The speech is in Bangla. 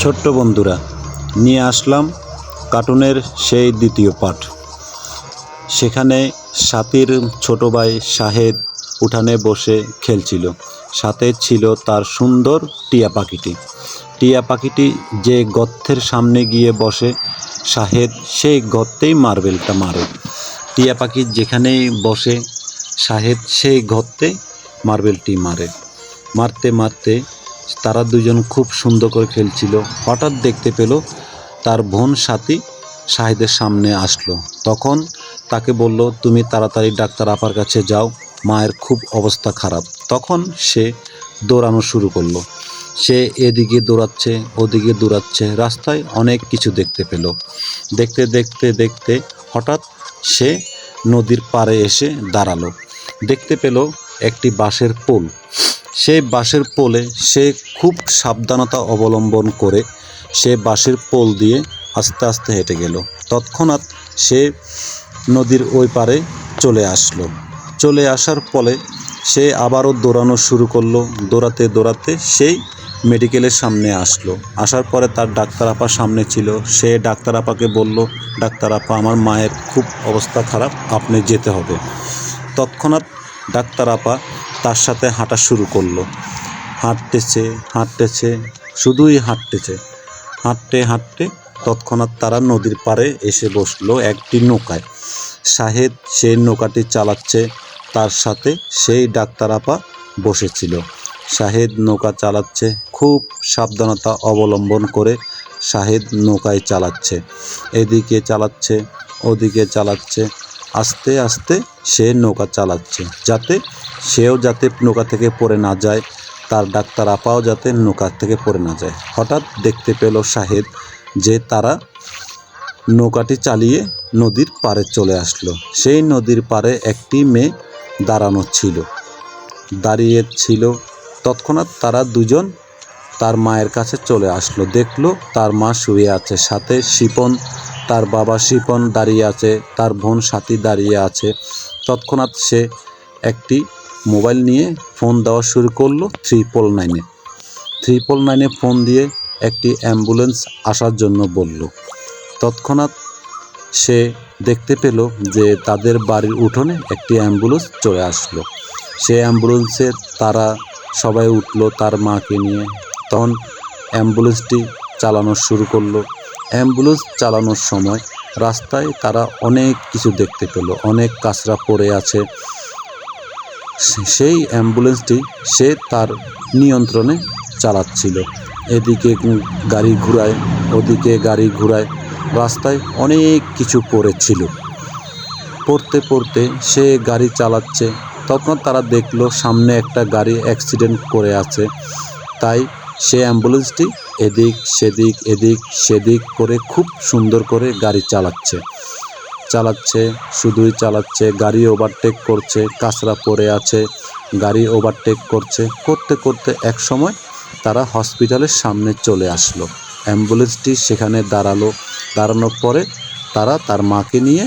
ছোট্ট বন্ধুরা, নিয়ে আসলাম কার্টুনের সেই দ্বিতীয় পার্ট। সেখানে সাথীর ছোট ভাই শাহেদ উঠানে বসে খেলছিল। সাথে ছিল তার সুন্দর টিয়া পাখিটি। টিয়া পাখিটি যে গর্তের সামনে গিয়ে বসে, শাহেদ সেই গর্তেই মার্বেলটা মারে। টিয়া পাখি যেখানেই বসে, শাহেদ সেই গর্তে মার্বেলটি মারে। মারতে মারতে তারা দুজন খুব সুন্দর করে খেলছিল। হঠাৎ দেখতে পেল তার বোন সাথী শাহেদের সামনে আসলো। তখন তাকে বলল, তুমি তাড়াতাড়ি ডাক্তার আপার কাছে যাও, মায়ের খুব অবস্থা খারাপ। তখন সে দৌড়ানো শুরু করলো। সে এদিকে দৌড়াচ্ছে, ওদিকে দৌড়াচ্ছে, রাস্তায় অনেক কিছু দেখতে পেল। দেখতে দেখতে দেখতে হঠাৎ সে নদীর পাড়ে এসে দাঁড়ালো। দেখতে পেল একটি বাঁশের পোল। সেই বাঁশের পোলে সে খুব সাবধানতা অবলম্বন করে সে বাঁশের পোল দিয়ে আস্তে আস্তে হেঁটে গেল। তৎক্ষণাৎ সে নদীর ওই পারে চলে আসলো। চলে আসার ফলে সে আবারও দৌড়ানো শুরু করলো। দৌড়াতে দৌড়াতে সেই মেডিকেলের সামনে আসলো। আসার পরে তার ডাক্তার আপা সামনে ছিল। সে ডাক্তার আপাকে বলল, ডাক্তার আপা, আমার মায়ের খুব অবস্থা খারাপ, আপনি যেতে হবে। তৎক্ষণাৎ ডাক্তার আপা তার সাথে হাঁটা শুরু করলো। হাঁটতেছে হাঁটতেছে, শুধুই হাঁটতেছে। হাঁটতে হাঁটতে তৎক্ষণাৎ তারা নদীর পাড়ে এসে বসলো একটি নৌকায়। শাহেদ সেই নৌকাটি চালাচ্ছে, তার সাথে সেই ডাক্তার আপা বসেছিল। শাহেদ নৌকা চালাচ্ছে, খুব সাবধানতা অবলম্বন করে শাহেদ নৌকায় চালাচ্ছে। এদিকে চালাচ্ছে, ওদিকে চালাচ্ছে, আস্তে আস্তে সে নৌকা চালাচ্ছে, যাতে সেও যাতে নৌকা থেকে পড়ে না যায়, তার ডাক্তার আপাও যাতে নৌকা থেকে পড়ে না যায়। হঠাৎ দেখতে পেল শাহেদ যে তারা নৌকাটি চালিয়ে নদীর পাড়ে চলে আসলো। সেই নদীর পাড়ে একটি মেয়ে দাঁড়িয়ে ছিল। তৎক্ষণাৎ তারা দুজন তার মায়ের কাছে চলে আসলো। দেখলো তার মা শুয়ে আছে, সাথে শিপন, তার বাবা শিপন দাঁড়িয়ে আছে, তার বোন সাথী দাঁড়িয়ে আছে। তৎক্ষণাৎ সে একটি মোবাইল নিয়ে ফোন দেওয়া শুরু করলো 999-এ ফোন দিয়ে একটি অ্যাম্বুলেন্স আসার জন্য বলল। তৎক্ষণাৎ সে দেখতে পেল যে তাদের বাড়ির উঠোনে একটি অ্যাম্বুলেন্স চলে আসলো। সে অ্যাম্বুলেন্সে তারা সবাই উঠলো তার মাকে নিয়ে। তখন অ্যাম্বুলেন্সটি চালানো শুরু করলো। অ্যাম্বুলেন্স চালানোর সময় রাস্তায় তারা অনেক কিছু দেখতে পেল, অনেক কাঁচরা পড়ে আছে। সেই অ্যাম্বুলেন্সটি সে তার নিয়ন্ত্রণে চালাচ্ছিল। এদিকে গাড়ি ঘুরায়, ওদিকে গাড়ি ঘুরায়, রাস্তায় অনেক কিছু পড়েছিল। পড়তে পড়তে সে গাড়ি চালাচ্ছে। তখন তারা দেখলো সামনে একটা গাড়ি অ্যাক্সিডেন্ট করে আছে। তাই সে অ্যাম্বুলেন্সটি এদিক সেদিক এদিক সেদিক করে খুব সুন্দর করে গাড়ি চালাচ্ছে, শুধুই চালাচ্ছে। গাড়ি ওভারটেক করছে, কাঁচরা পড়ে আছে, গাড়ি ওভারটেক করতে করতে এক সময় তারা হসপিটালের সামনে চলে আসলো। অ্যাম্বুলেন্সটি সেখানে দাঁড়ানোর পরে তারা তার মাকে নিয়ে